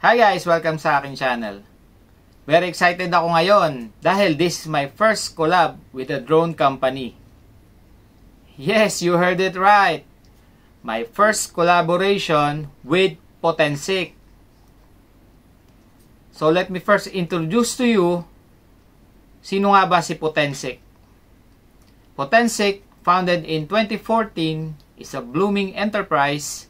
Hi guys! Welcome sa aking channel. Very excited ako ngayon dahil this is my first collab with a drone company. Yes, you heard it right. My first collaboration with Potensic. So let me first introduce to you, sino nga ba si Potensic? Potensic, founded in 2014, is a blooming enterprise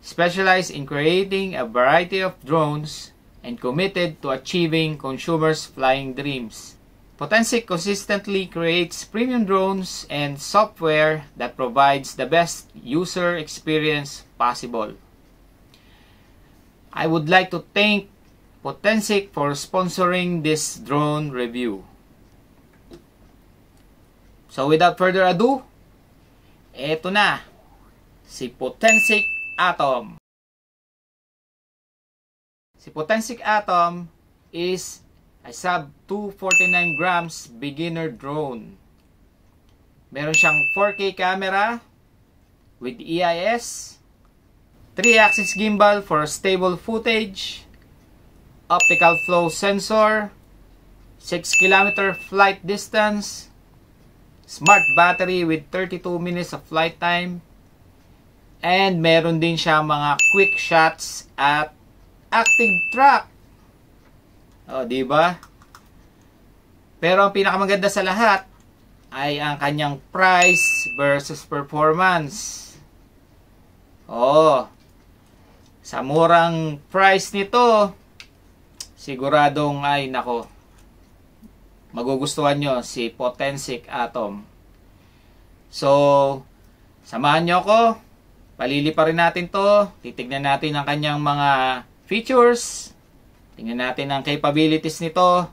specialized in creating a variety of drones and committed to achieving consumers' flying dreams. Potensic consistently creates premium drones and software that provides the best user experience possible. I would like to thank Potensic for sponsoring this drone review. So without further ado, eto na, si Potensic Atom. Si Potensic Atom is a sub 249 grams beginner drone. Meron siyang 4K camera with EIS, 3-axis gimbal for stable footage, optical flow sensor, 6 km flight distance, smart battery with 32 minutes of flight time, and meron din siya mga quick shots at active track. O, di ba? Pero ang pinakamaganda sa lahat ay ang kanyang price versus performance. Sa murang price nito, siguradong ay nako, magugustuhan nyo si Potensic Atom. So, samahan nyo ako. Paliliparin natin to. Titignan natin ang kanyang mga features. Tingnan natin ang capabilities nito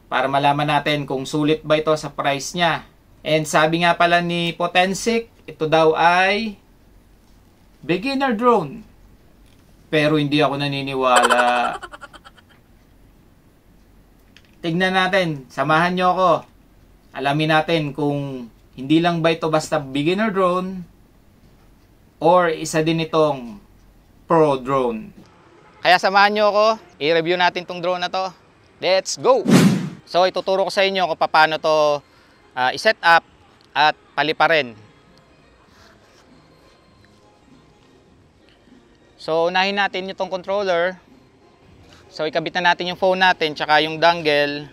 para malaman natin kung sulit ba ito sa price niya. And sabi nga pala ni Potensic, ito daw ay beginner drone. Pero hindi ako naniniwala. Tignan natin. Samahan nyo ako. Alamin natin kung hindi lang ba ito basta beginner drone or isa din itong pro drone. Kaya samahan nyo ako, i-review natin tong drone na to. Let's go! So ituturo ko sa inyo kung paano to i-set up at paliparin. So unahin natin itong controller. So ikabit na natin yung phone natin tsaka yung dongle.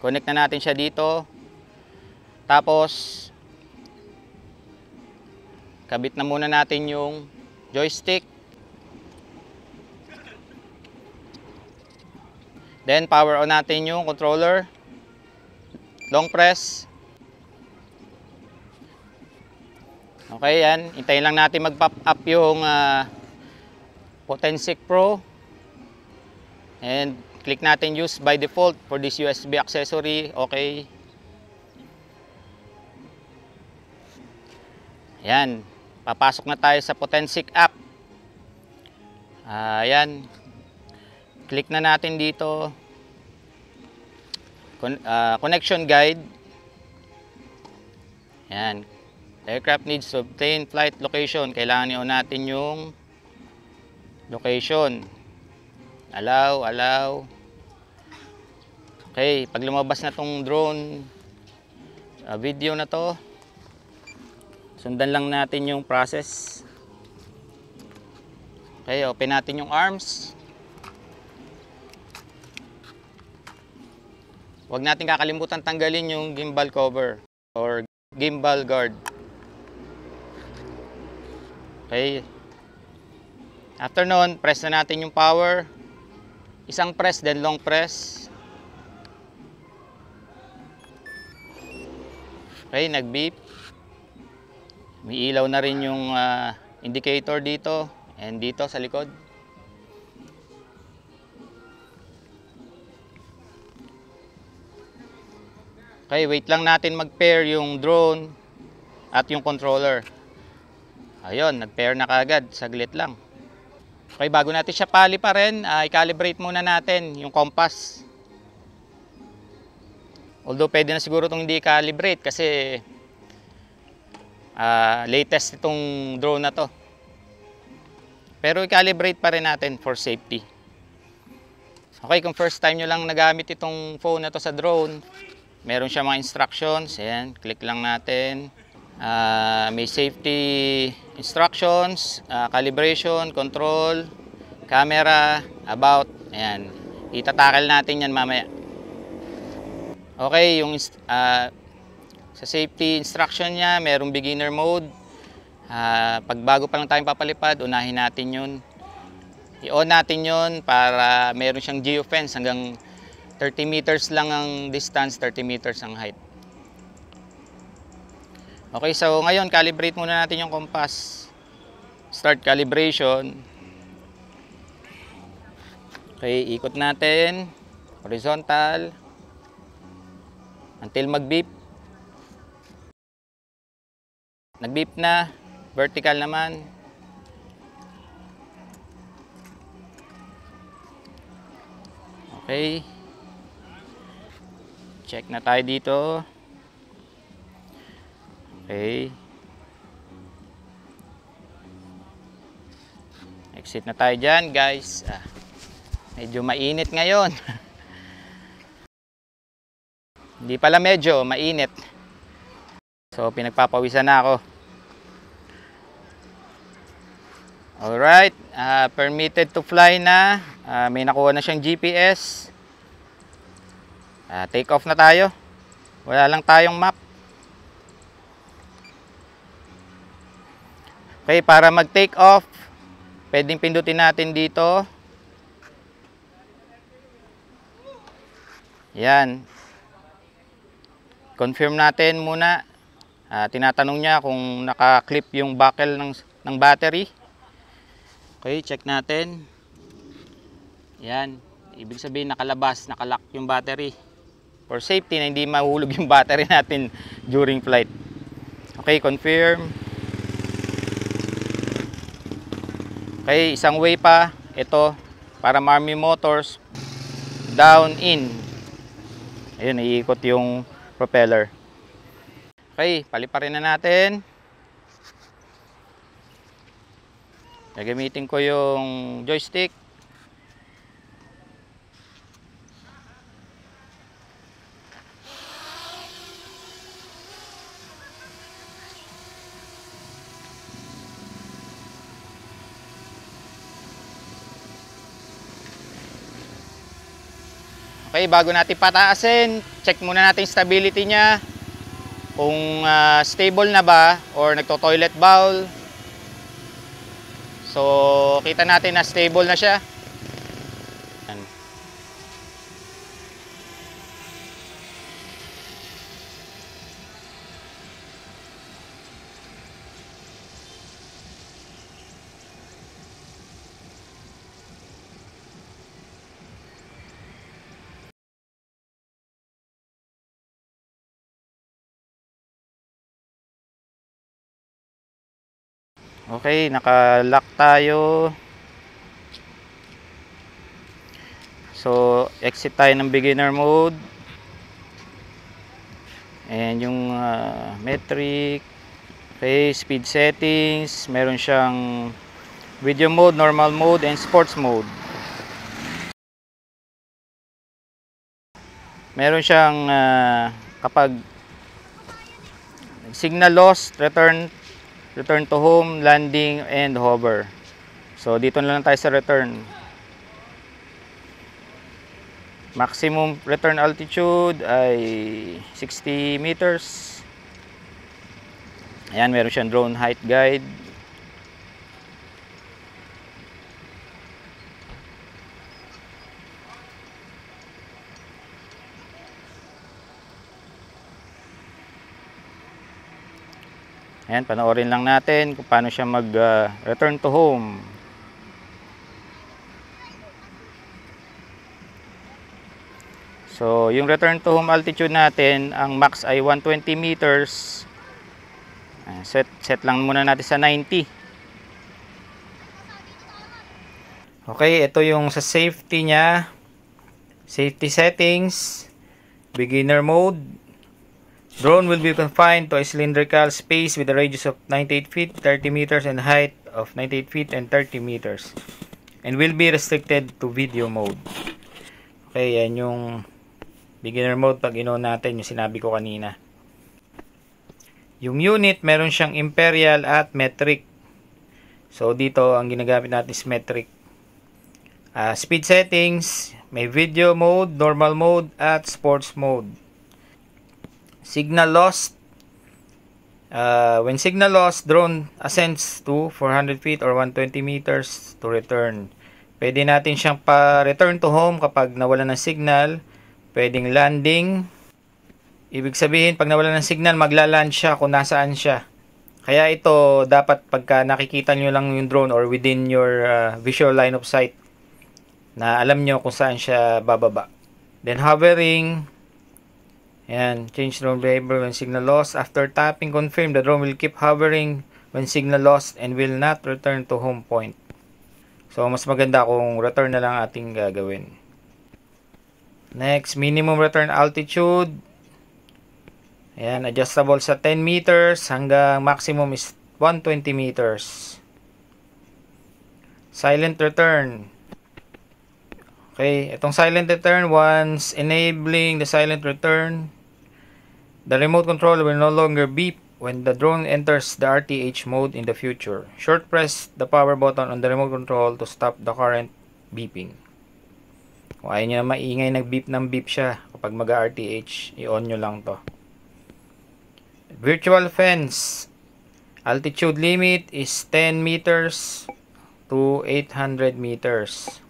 Connect na natin siya dito. Tapos kabit na muna natin yung joystick. Then power on natin yung controller. Long press. Okay, yan. Hintayin lang natin mag-pop up yung Potensic Pro. And click natin use by default for this USB accessory. Okay. Yan. Papasok na tayo sa Potensic app. Ayan. Click na natin dito. Connection guide. Ayan. Aircraft needs to obtain flight location. Kailangan nyo natin yung location. Allow. Okay. Pag lumabas na tong drone video na to, sundan lang natin yung process. Okay, open natin yung arms. Huwag natin kakalimutan tanggalin yung gimbal cover or gimbal guard. Okay. After nun, press na natin yung power. Isang press, then long press. Okay, nag-beep. May ilaw na rin yung indicator dito and dito sa likod. Okay, wait lang natin mag-pair yung drone at yung controller. Ayun, nag-pair na kaagad. Saglit lang. Okay, bago natin siya paliparin, i-calibrate muna natin yung compass. Although pwede na siguro itong hindi i-calibrate kasi latest itong drone na to. Pero i-calibrate pa rin natin for safety. Okay, kung first time nyo lang nagamit itong phone na to sa drone, meron siya mga instructions. Ayan, click lang natin. May safety instructions, calibration, control, camera, about. Ayan, itatakal natin yan mamaya. Okay, yung sa safety instruction niya, merong beginner mode. Pag bago pa lang tayong papalipad, unahin natin yun. I-on natin yun para meron siyang geofence hanggang 30 meters lang ang distance, 30 meters ang height. Okay, so ngayon calibrate muna natin yung compass. Start calibration. Okay, ikot natin. Horizontal. Until mag-beep. Nag-beep na. Vertical naman. Okay. Check na tayo dito. Okay. Exit na tayo dyan, guys. Medyo mainit ngayon. Hindi pala medyo, mainit. So, pinagpapawisan na ako. Alright. Permitted to fly na. May nakuha na siyang GPS. Take off na tayo. Wala lang tayong map. Okay, para mag-take off, pwedeng pindutin natin dito. Yan. Confirm natin muna. Tinatanong niya kung naka-clip yung buckle ng battery. Okay, check natin. Yan. Ibig sabihin nakalabas, nakalock yung battery. For safety na hindi mahulog yung battery natin during flight. Okay, confirm. Okay, isang way pa. Ito, para Marmy Motors. Down, in. Ayun, iikot yung propeller. Okay, paliparin na natin. Gagamitin ko yung joystick. Okay, bago natin pataasin, check muna natin stability niya. Kung stable na ba or nagto-toilet bowl. So, kita natin na stable na siya. Yan. Okay, naka-lock tayo. So, exit tayo ng beginner mode. And yung metric, okay, speed settings, meron siyang video mode, normal mode, and sports mode. Meron siyang kapag signal loss, return to home, landing, and hover. So, dito na lang tayo sa return. Maximum return altitude ay 60 meters. Ayan, meron siyang drone height guide. Ayan, panoorin lang natin kung paano siya mag-return to home. So, yung return to home altitude natin, ang max ay 120 meters. Set lang muna natin sa 90. Okay, ito yung sa safety niya. Safety settings. Beginner mode. Drone will be confined to a cylindrical space with a radius of 98 feet, 30 meters, and height of 98 feet and 30 meters. And will be restricted to video mode. Okay, yan yung beginner mode pag in-on natin, yung sinabi ko kanina. Yung unit, meron siyang imperial at metric. So, dito, ang ginagamit natin is metric. Speed settings, may video mode, normal mode, at sports mode. Signal lost. When signal lost, drone ascends to 400 feet or 120 meters to return. Pwede natin siyang pa-return to home kapag nawala ng signal. Pwedeng landing. Ibig sabihin, pag nawala ng signal, magla-land siya kung nasaan siya. Kaya ito, dapat pagka nakikita nyo lang yung drone or within your visual line of sight, na alam nyo kung saan siya bababa. Then hovering. Ayan, change drone behavior when signal lost. After tapping, confirm the drone will keep hovering when signal lost and will not return to home point. So, mas maganda kung return na lang ating gagawin. Next, minimum return altitude. Ayan, adjustable sa 10 meters hanggang maximum is 120 meters. Silent return. Okay, itong silent return, once enabling the silent return, the remote control will no longer beep when the drone enters the RTH mode in the future. Short press the power button on the remote control to stop the current beeping. Kung ayaw nyo na maingay, nag-beep ng beep siya kapag mag-RTH, i-on nyo lang to. Virtual fence. Altitude limit is 10 meters to 800 meters.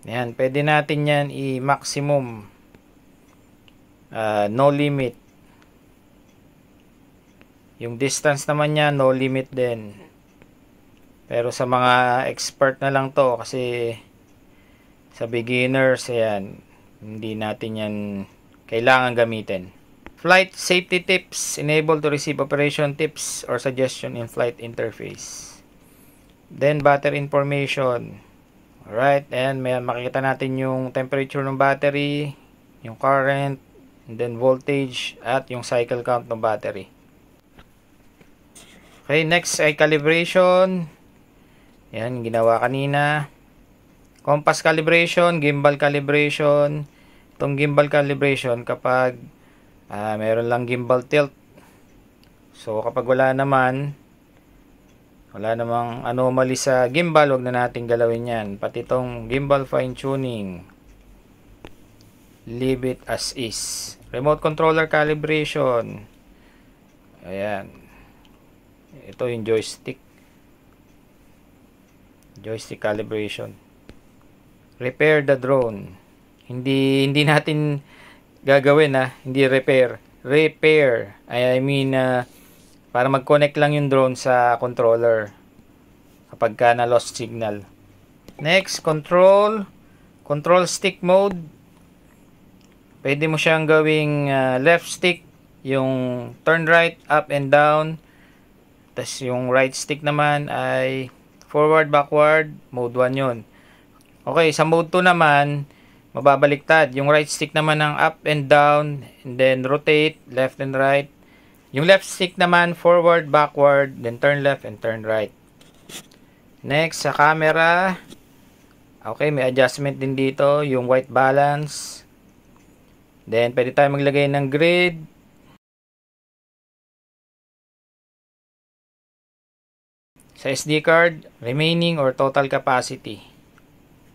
Yan, pwede natin yan i-maximum. No limit. Yung distance naman niya, no limit din. Pero sa mga expert na lang to, kasi sa beginners, ayan, hindi natin yan kailangan gamitin. Flight safety tips. Enable to receive operation tips or suggestion in flight interface. Then battery information. Alright, and may makikita natin yung temperature ng battery, yung current, and then voltage, at yung cycle count ng battery. Okay, next ay calibration. Yan, ginawa kanina. Compass calibration, gimbal calibration. Itong gimbal calibration kapag meron lang gimbal tilt. So, kapag wala namang anomaly sa gimbal, wag na natin galawin yan. Pati itong gimbal fine tuning, leave it as is. Remote controller calibration. Ayan. Ito yung joystick calibration. Repair the drone. Hindi natin gagawin, hindi repair. I mean para mag-connect lang yung drone sa controller kapag ka na lost signal. Next, control stick mode. Pwede mo siyang gawing left stick, yung turn right, up and down. Tapos yung right stick naman ay forward, backward, mode 1 yun. Okay, sa mode 2 naman, mababaliktad. Yung right stick naman ng up and down, and then rotate, left and right. Yung left stick naman, forward, backward, then turn left and turn right. Next, sa camera. Okay, may adjustment din dito. Yung white balance. Then, pwede tayo maglagay ng grid. Sa SD card, remaining or total capacity.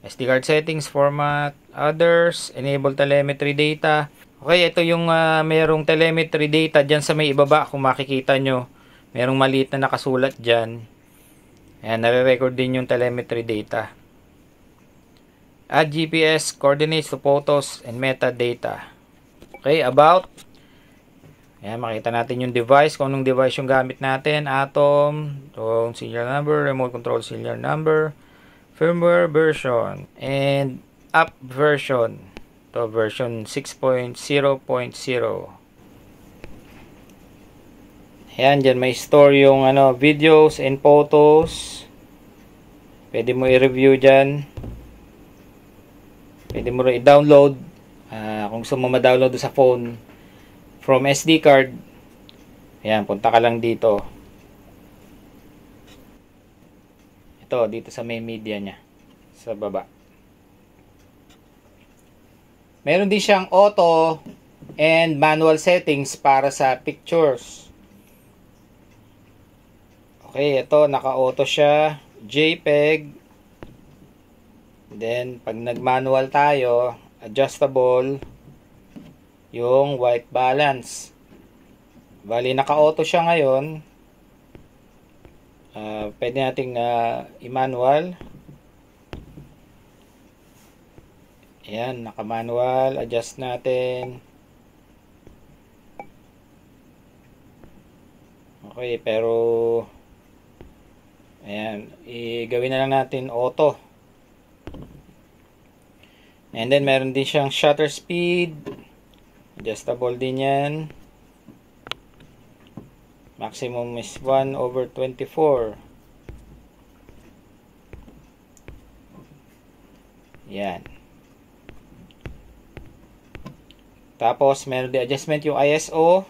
SD card settings, format, others, enable telemetry data. Okay, ito yung merong telemetry data dyan sa may ibaba. Kung makikita nyo, merong maliit na nakasulat dyan. Ayan, nare-record din yung telemetry data. Add GPS coordinates to photos and metadata. Okay, about. Ayan, makita natin yung device, kung anong device yung gamit natin. Atom, itong serial number, remote control serial number, firmware version, and app version. Ito, version 6.0.0. Ayan, dyan may store yung videos and photos. Pwede mo i-review dyan. Pwede mo rin i-download. Kung gusto mo ma-download sa phone from SD card. Ayan, punta ka lang dito. Ito, dito sa may media niya. Sa baba. Meron din siyang auto and manual settings para sa pictures. Okay, ito, naka-auto siya. JPEG. Then, pag nag-manual tayo, adjustable yung white balance. Bali, naka-auto siya ngayon. Pwede nating i-manual. Ayan, naka-manual. Adjust natin. Okay, pero ayan, gawin na lang natin auto. And then, meron din siyang shutter speed. Adjustable din yan. Maximum is 1/24. Yan. Tapos, meron din adjustment yung ISO.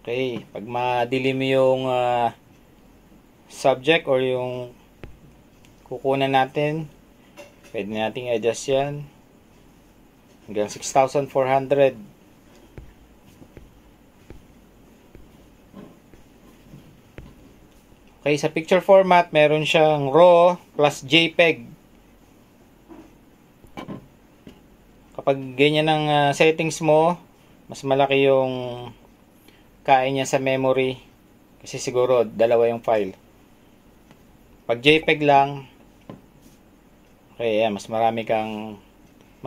Okay. Pag madilim yung subject or yung kukunan natin, pwede nating adjust yan. Hanggang 6,400. Okay, sa picture format, meron siyang RAW plus JPEG. Kapag ganyan ang settings mo, mas malaki yung kain niya sa memory. Kasi siguro, dalawa yung file. Pag JPEG lang, okay, yan, mas marami kang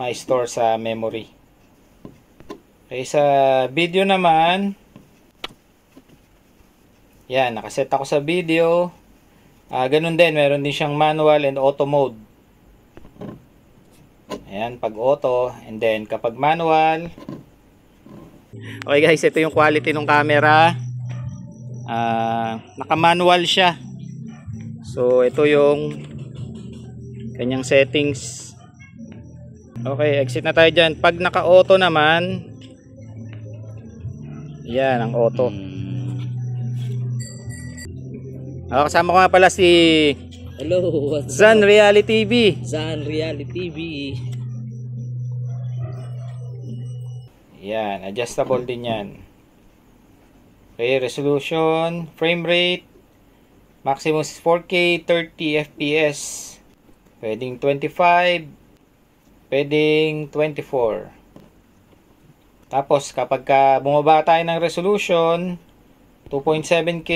ma-store sa memory. Okay, sa video naman, yan, nakaset ako sa video. Ganun din, meron din siyang manual and auto mode. Ayan, pag auto, and then kapag manual. Okay guys, ito yung quality ng camera. Naka-manual siya. So, ito yung kanyang settings. Okay, exit na tayo dyan. Pag naka-auto naman, yan ang auto. Kasama ko nga pala si Hello, what's Zan Reality TV. Zan Reality TV. Yan, adjustable din yan. Okay, resolution, frame rate, maximum is 4K, 30 FPS. Pwedeng 25, pwedeng 24. Tapos, kapag bumaba tayo ng resolution, 2.7K,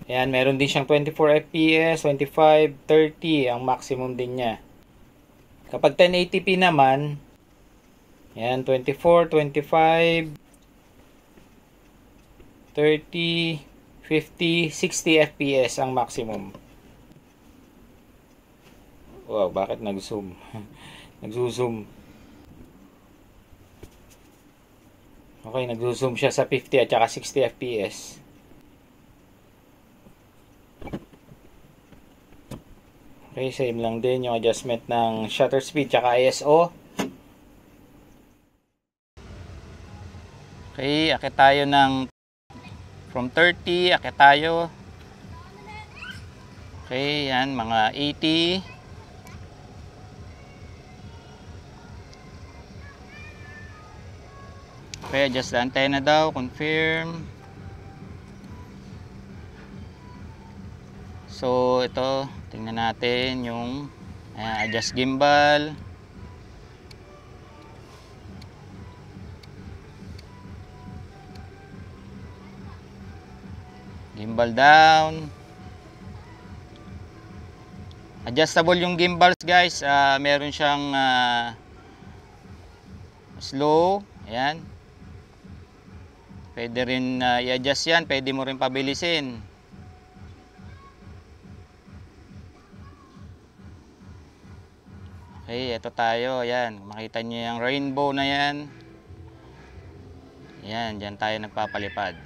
ayan, meron din siyang 24 FPS, 25, 30, ang maximum din niya. Kapag 1080p naman, ayan, 24, 25, 30, 50, 60 FPS ang maximum. Wow, bakit nag-zoom? Nag-zoom. Okay, nag-zoom siya sa 50 at saka 60 FPS. Okay, same lang din yung adjustment ng shutter speed tsaka ISO. Okay, akit tayo ng from 30, akit tayo. Okay, yan, mga 80. Okay, adjust the antenna daw, confirm. So, ito, tingnan natin yung adjust gimbal. Gimbal down. Adjustable yung gimbals guys. Meron siyang slow. Ayan. Pwede rin i-adjust yan. Pwede mo rin pabilisin. Okay, ito tayo. Ayan. Makita nyo yung rainbow na yan. Ayan, dyan tayo nagpapalipad.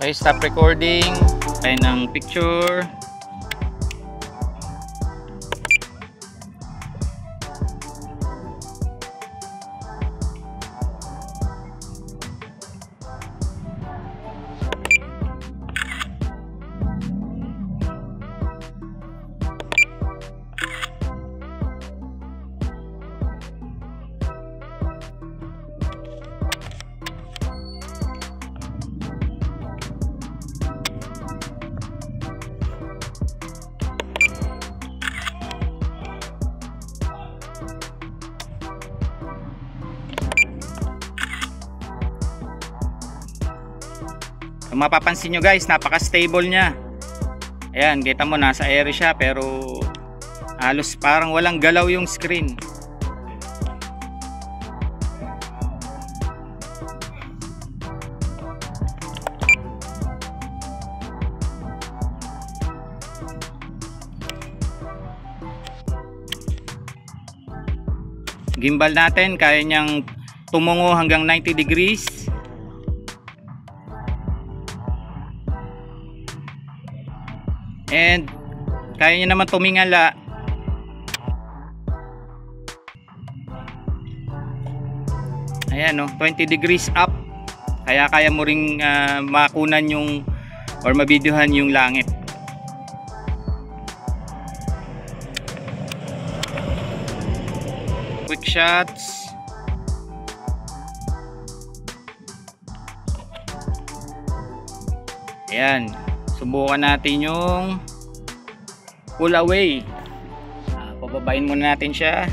Okay, stop recording. Tayo ng picture. Kung mapapansin nyo guys, napaka-stable niya. Ayan, kita mo nasa air siya pero halos parang walang galaw yung screen. Gimbal natin, kaya niyang tumungo hanggang 90 degrees. And kaya niya naman tumingala. Ayan, no, 20 degrees up. Kaya mo ring makunan yung or mabidyohan yung langit. Quick shots. Ayan. Subukan natin yung pull away. Pababain muna natin siya.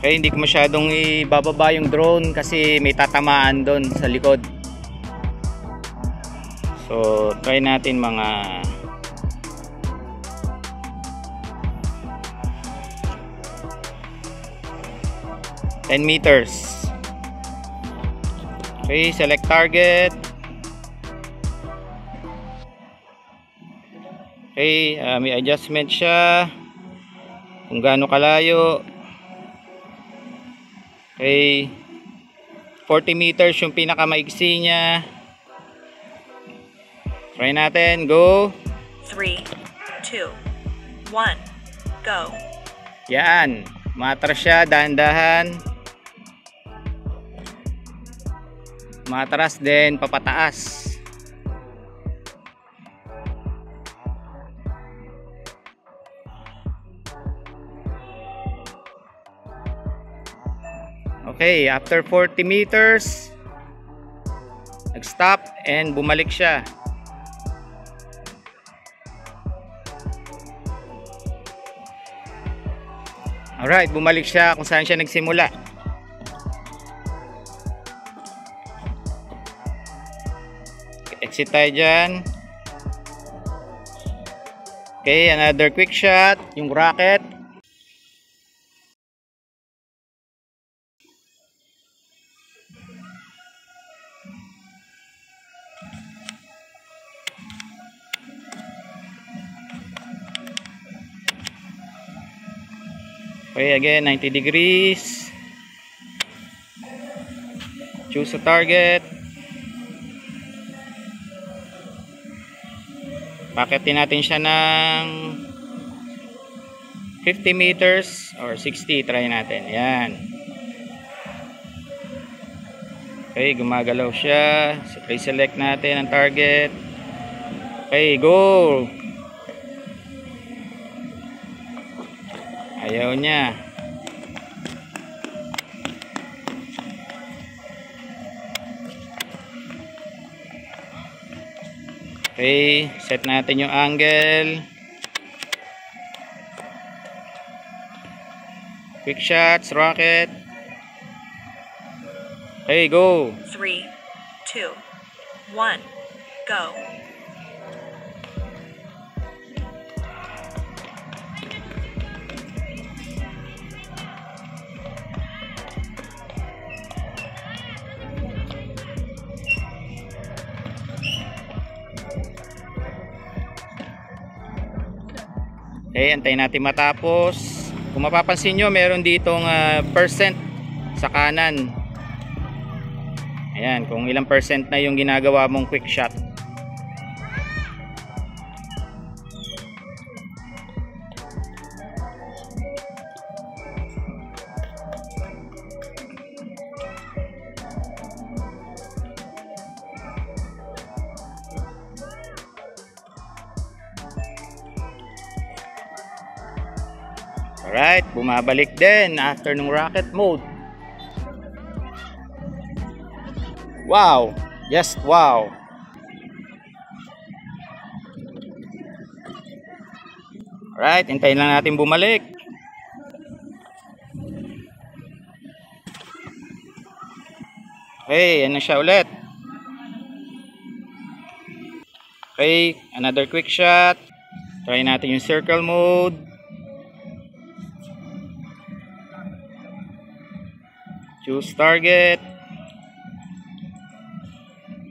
Okay, hindi ko masyadong ibababa yung drone kasi may tatamaan doon sa likod. So, try natin mga ten meters. Okay, select target. Okay, may adjustment siya kung gaano kalayo. Okay, 40 meters yung pinakamaigsi niya. Try natin, go. 3, 2, 1, go. Yan, matras siya, dahan-dahan. Matras din, papataas. Okay, after 40 meters, nag-stop and bumalik siya. Alright, bumalik siya kung saan siya nagsimula. Exit tayo dyan. Okay, another quick shot, yung rocket. Okay, again, 90 degrees. Choose a target. Paketin natin siya ng 50 meters or 60. Try natin. Yan. Okay, gumagalaw siya. Reselect natin ang target. Okay, go. Ayaw niya. Okay, set natin yung angle. Quick shots, rocket. Okay, go. 3, 2, 1, go. Okay, antayin natin matapos. Kung mapapansin nyo, meron ditong percent sa kanan. Ayan, kung ilang percent na yung ginagawa mong quick shot. Alright, bumabalik din after ng rocket mode. Wow! Just wow! Alright, hintayin lang natin bumalik. Okay, yan na siya ulit. Okay, another quick shot. Try natin yung circle mode. Choose target.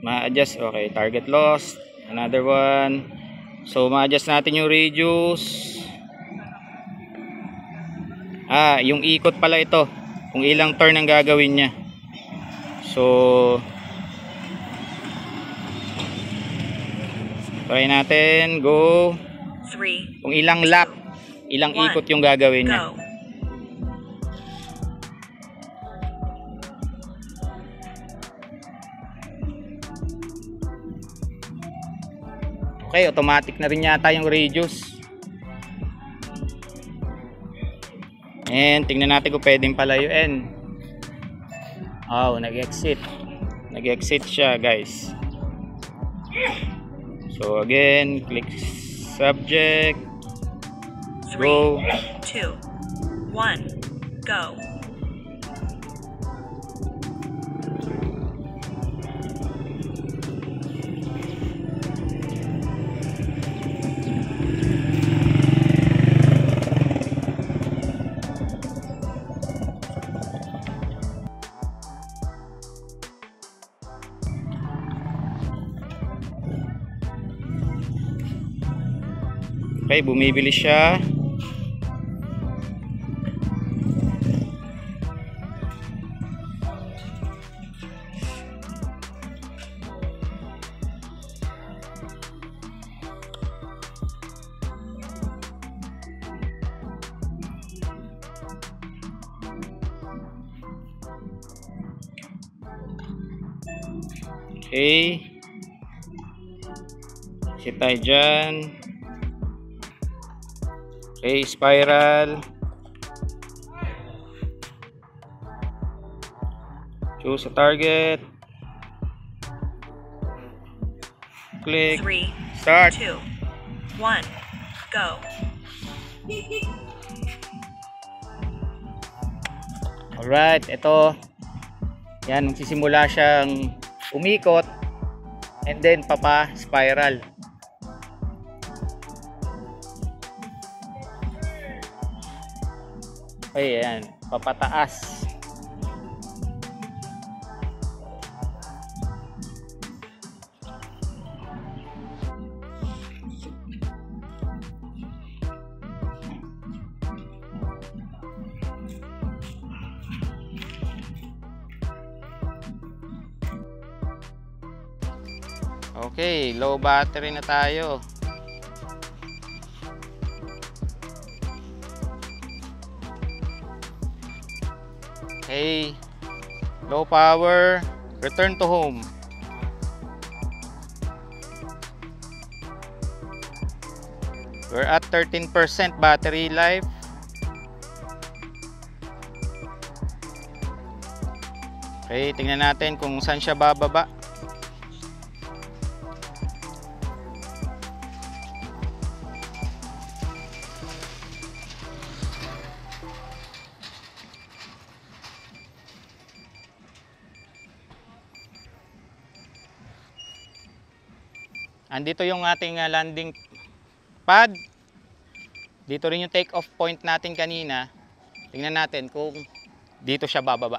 Ma-adjust. Okay, target lost. Another one. So, ma-adjust natin yung radius. Yung ikot pala ito. Kung ilang turn ang gagawin niya. So, try natin. Go. 3. Kung ilang lap, ilang ikot yung gagawin niya. Go. Okay, automatic na rin yata yung radius. And tingnan natin kung pwedeng palayuin. Oh, nag-exit. Nag-exit siya, guys. So again, click subject. 3, Go. 2, 1, go. Okay, bumibili siya. Okay. Sit tayo dyan. Okay, spiral. Choose a target. Click. 3, Start. 2, 1, go. Alright, ito. Yan, magsisimula siyang umikot and then papa-spiral. Okay, yan. Papataas. Okay, low battery na tayo. Okay, low power, return to home. We're at 13% battery life. Okay, tingnan natin kung saan siya bababa. Andito yung ating landing pad. Dito rin yung take off point natin kanina. Tingnan natin kung dito siya bababa.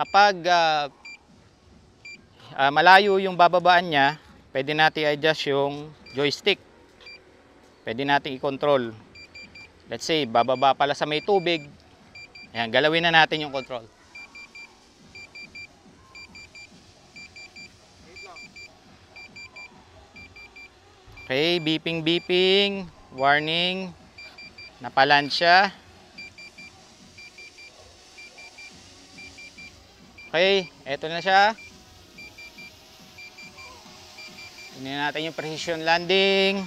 Kapag malayo yung bababaan niya, pwede natin i-adjust yung joystick. Pwede natin i-control. Let's say, bababa pala sa may tubig. Ayan, galawin na natin yung control. Okay, beeping beeping, warning, napaland siya. Okay, eto na siya. Tingnan natin yung precision landing.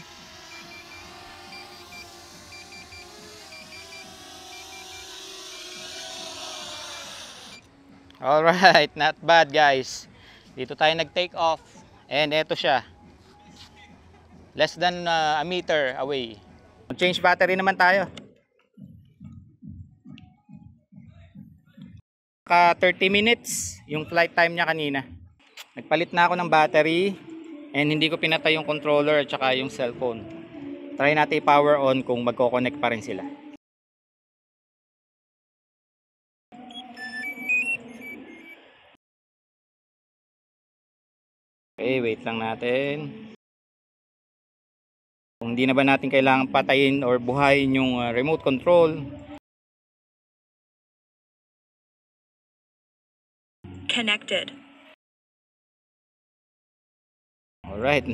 Alright, not bad guys. Dito tayo nag-take off. And eto siya. Less than a meter away. Change battery naman tayo. Ka 30 minutes yung flight time niya kanina. Nagpalit na ako ng battery. And hindi ko pinatay yung controller at saka yung cellphone. Try natin i-power on kung magko-connect pa rin sila. Okay, wait lang natin. Kung hindi na ba natin kailangan patayin or buhayin yung remote control. Connected. Alright,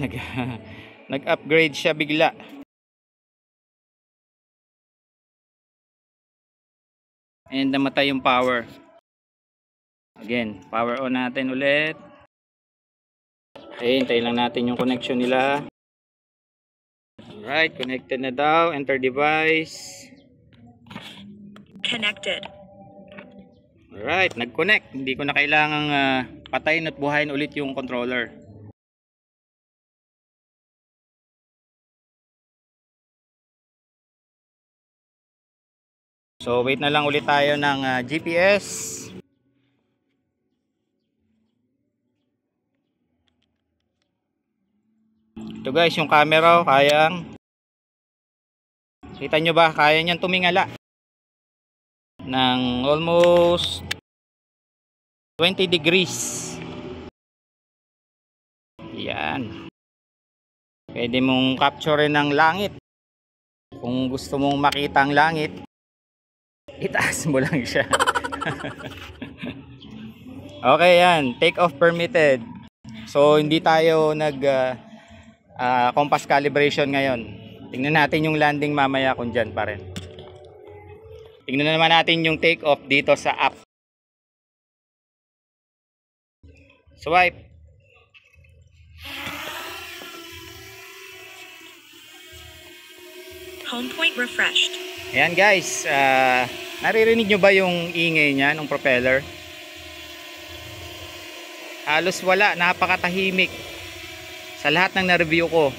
nag-upgrade siya bigla. And namatay yung power. Again, power on natin ulit. Okay, hintayin lang natin yung connection nila. Alright, connected na daw. Enter device. Connected. Alright, nag-connect. Hindi ko na kailangang patayin at buhayin ulit yung controller. So, wait na lang ulit tayo ng GPS. Ito guys, yung camera, kayang, kita nyo ba, kaya niyang tumingala ng almost 20 degrees. Yan. Pwede mong capturein ng langit. Kung gusto mong makita ang langit, itaas mo lang siya. Okay, yan. Take off permitted. So, hindi tayo compass calibration ngayon. Tingnan natin yung landing mamaya kung dyan pa rin. Tingnan naman natin yung take off dito sa app. Swipe. Home point refreshed. Ayan guys, naririnig nyo ba yung ingay niya ng propeller? Halos wala, napakatahimik. Sa lahat ng na-review ko,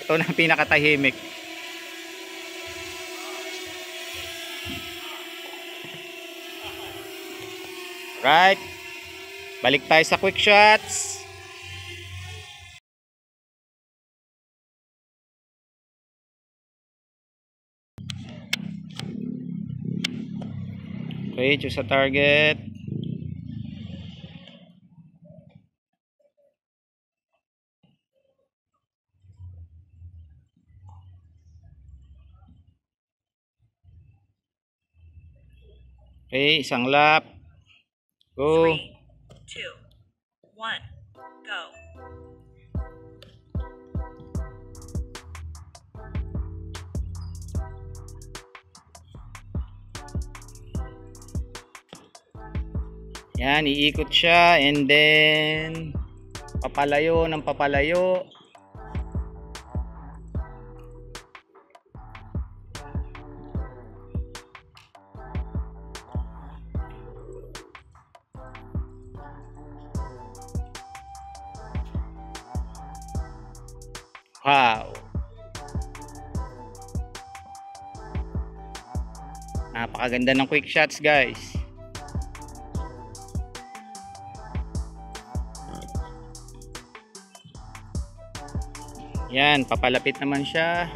ito na ang pinakatahimik. Right. Balik tayo sa quick shots. Okay, choose a target. Okay, isang lap. Go. 3, 2, 1, go. Yan, iikot siya and then papalayo ng papalayo. Wow! Napakaganda ng quick shots, guys. Yan, papalapit naman siya.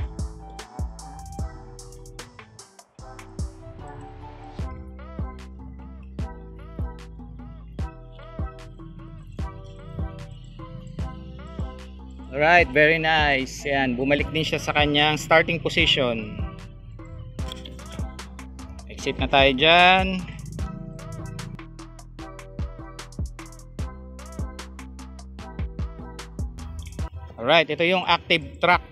Alright, very nice. Yan, bumalik din siya sa kanyang starting position. Exit na tayo dyan. Alright, ito yung active track.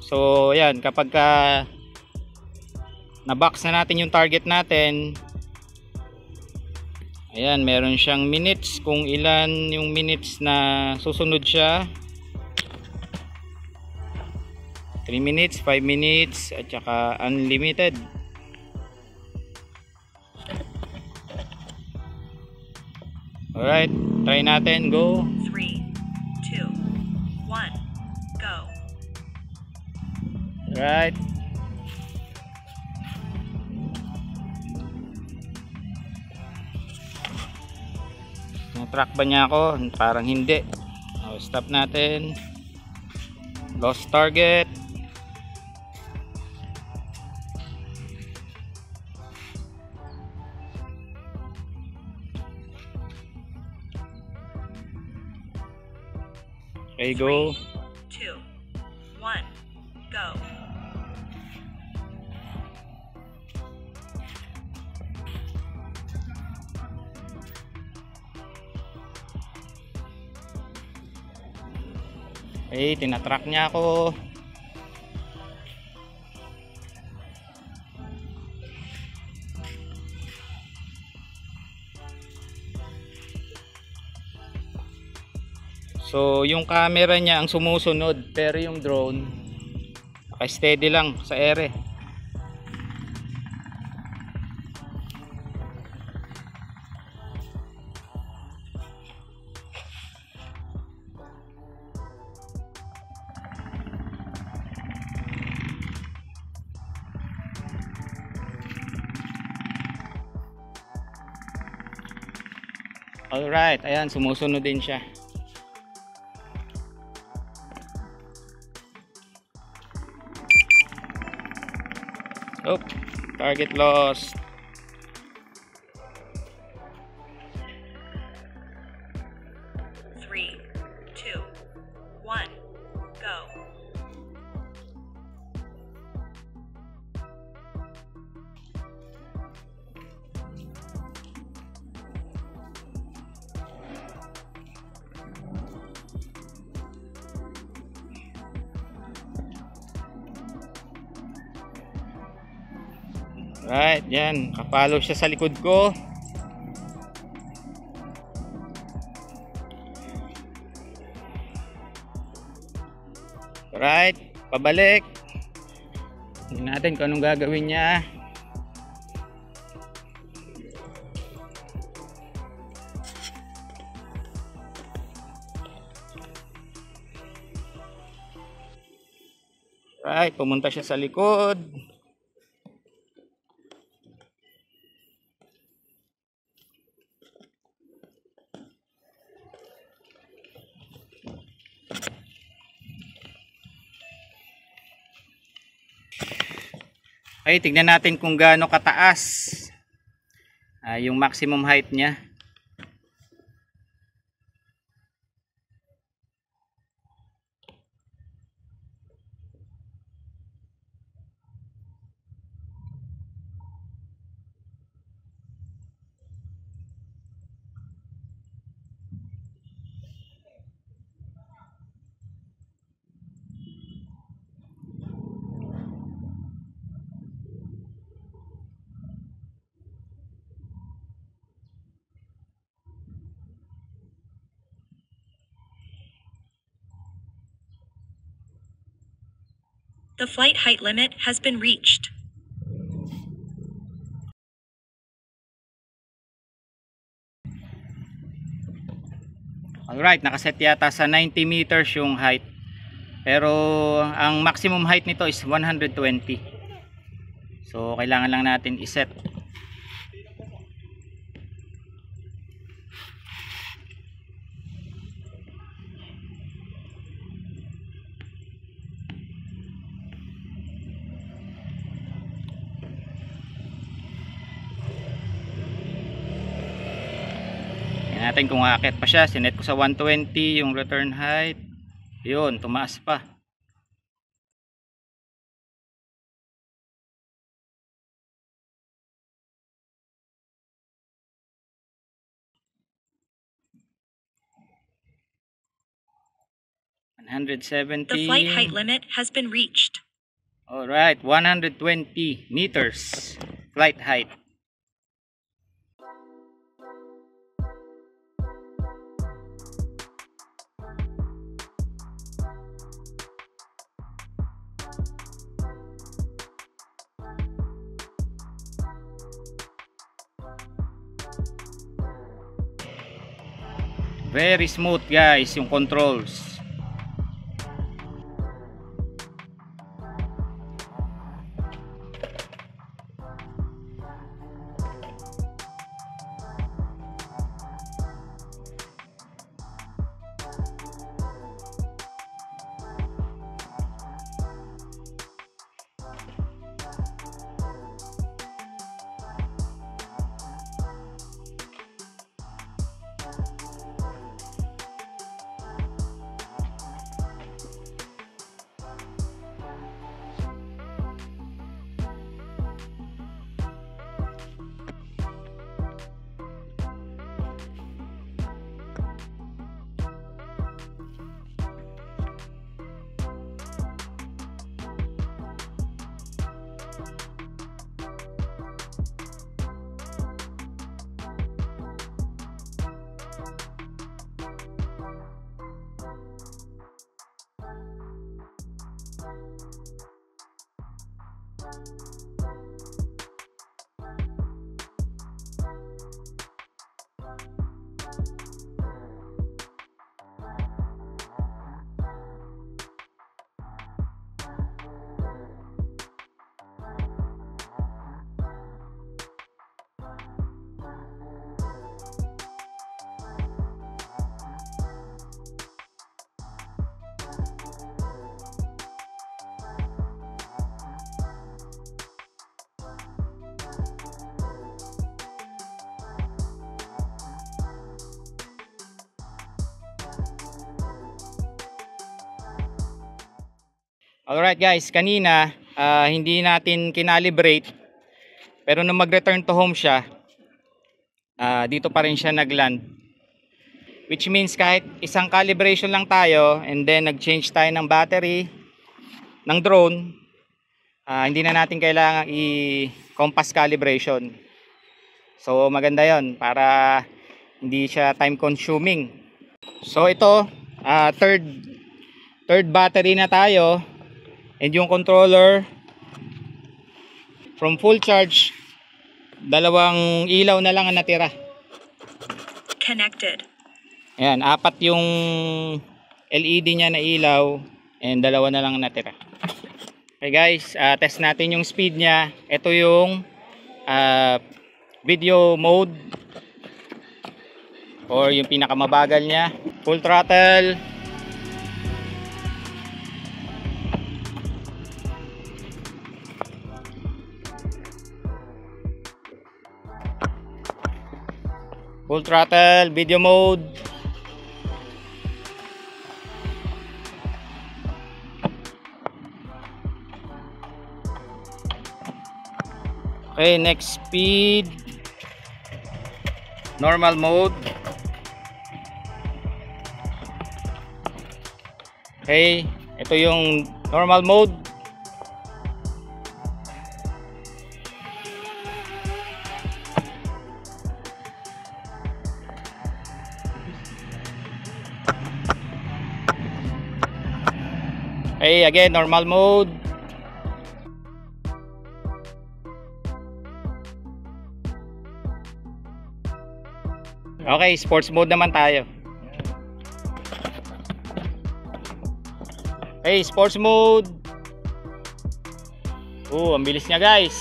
So, yan, kapag na-box na natin yung target natin, ayan, meron siyang minutes, kung ilan yung minutes na susunod siya. 3 minutes, 5 minutes, at saka unlimited. Alright, try natin, go. 3, 2, 1, go. Alright. Na-track ba niya ako? Parang hindi. Stop natin. Lost target. Okay, go. 2, 1, go. Okay, tinatrack niya ako. So, yung camera niya ang sumusunod, pero yung drone naka-steady lang sa ere. Alright, ayan, sumusunod din siya. Oh, target lost. Three, two, one, go. Right, yan, kapalo siya sa likod ko. Right, pabalik. Tingnan natin kung anong gagawin niya. Right, pumunta siya sa likod. Okay, tignan natin kung gaano kataas yung maximum height niya. The flight height limit has been reached. Alright, nakaset yata sa 90 meters yung height. Pero ang maximum height nito is 120. So kailangan lang natin i-set. Tingnan natin kung aakyat pa siya. Sinet ko sa 120 yung return height. Yun, tumaas pa. The flight height limit has been reached. Alright, 120 meters flight height. Very smooth guys yung controls. Alright guys, kanina hindi natin kinalibrate, pero nung mag-return to home siya, dito pa rin siya nagland. Which means kahit isang calibration lang tayo and then nag-change tayo ng battery ng drone, hindi na natin kailangan i-compass calibration. So maganda yon para hindi siya time consuming. So ito, third battery na tayo. And yung controller, from full charge, 2 ilaw na lang ang natira. Connected. Ayan, 4 yung LED niya na ilaw and 2 na lang ang natira. Okay guys, test natin yung speed niya. Ito yung video mode or yung pinakamabagal niya. Full throttle. Full throttle, video mode. Okay, next speed. Normal mode. Okay, ito yung normal mode. Okay, again, normal mode. Okay, sports mode naman tayo. Okay, Hey, sports mode. Ang bilis niya, guys.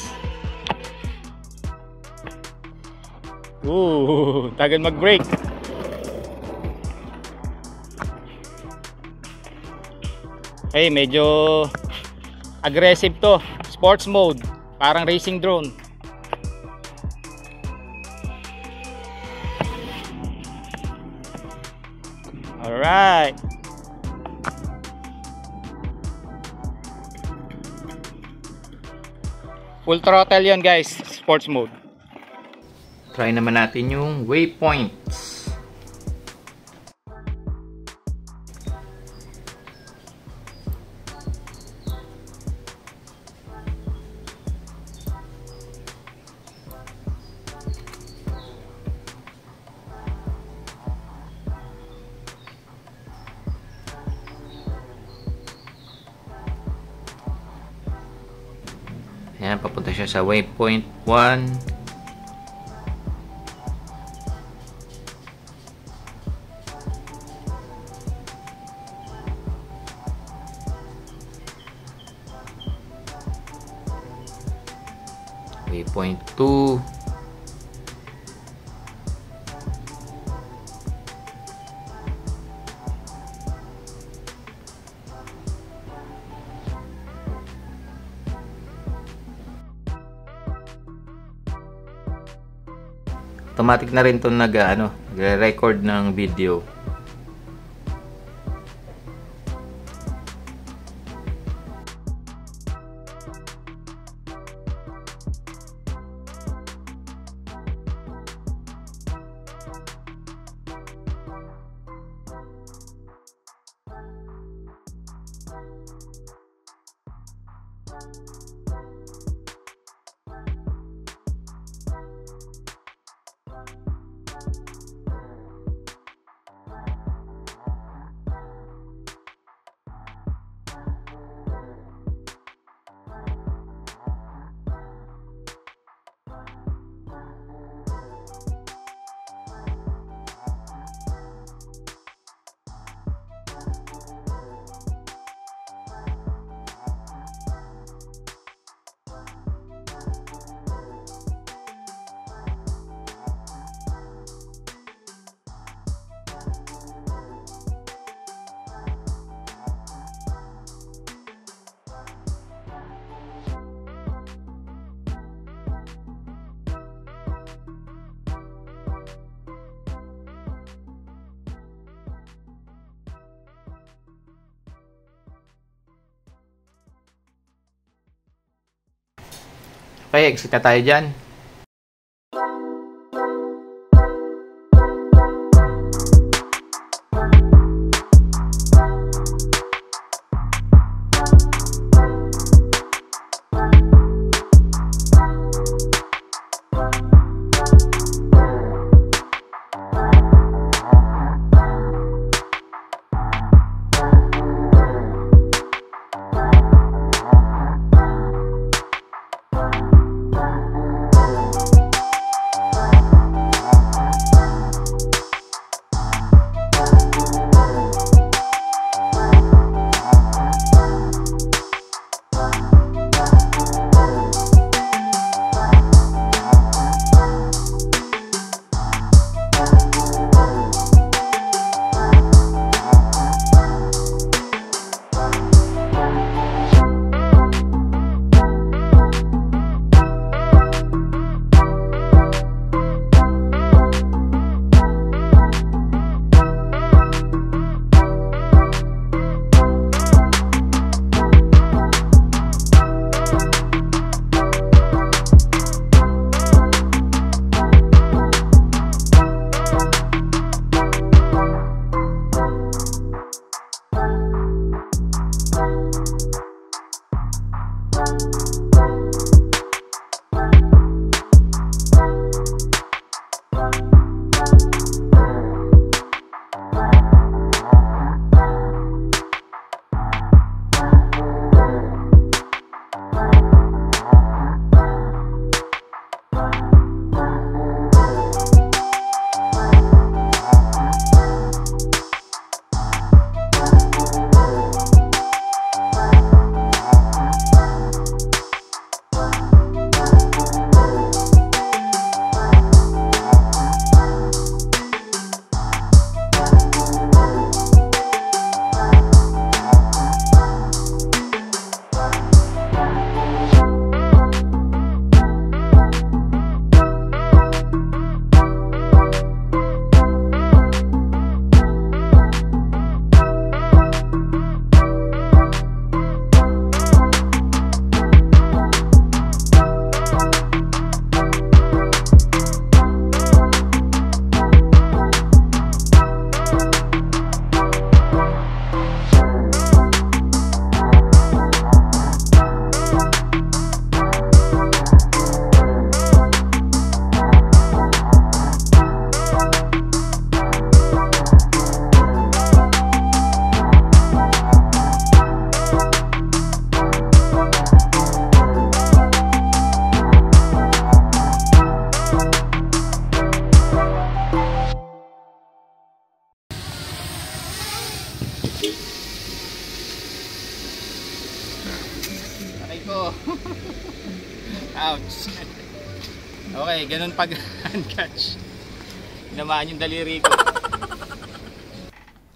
Tagal mag-brake. Hey, medyo aggressive to. Sports mode, parang racing drone. Alright. Full throttle yon, guys, sports mode. Try naman natin yung waypoints. Ayan, papunta siya sa waypoint 1. Waypoint 2. Automatic na rin 'to nagre-record ng video. Okay, exit na tayo dyan. Ouch. Okay, ganun pag hand catch. Namaan yung daliri ko.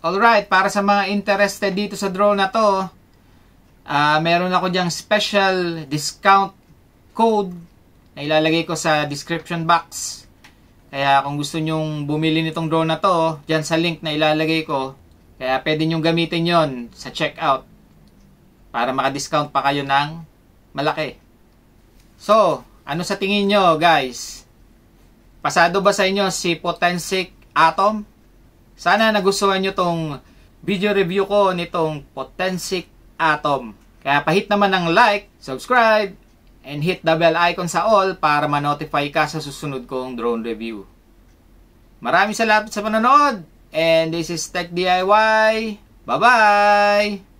Alright, para sa mga interested dito sa drone na to, meron ako dyang special discount code na ilalagay ko sa description box. Kaya kung gusto nyong bumili nitong drone na to, dyan sa link na ilalagay ko, kaya pwede nyong gamitin yon sa checkout para maka-discount pa kayo ng malaki. So, ano sa tingin nyo guys? Pasado ba sa inyo si Potensic Atom? Sana nagustuhan nyo tong video review ko nitong Potensic Atom. Kaya pahit naman ng like, subscribe, and hit the bell icon sa all para ma-notify ka sa susunod kong drone review. Maraming salamat sa panonood, and this is Tech DIY. Bye-bye!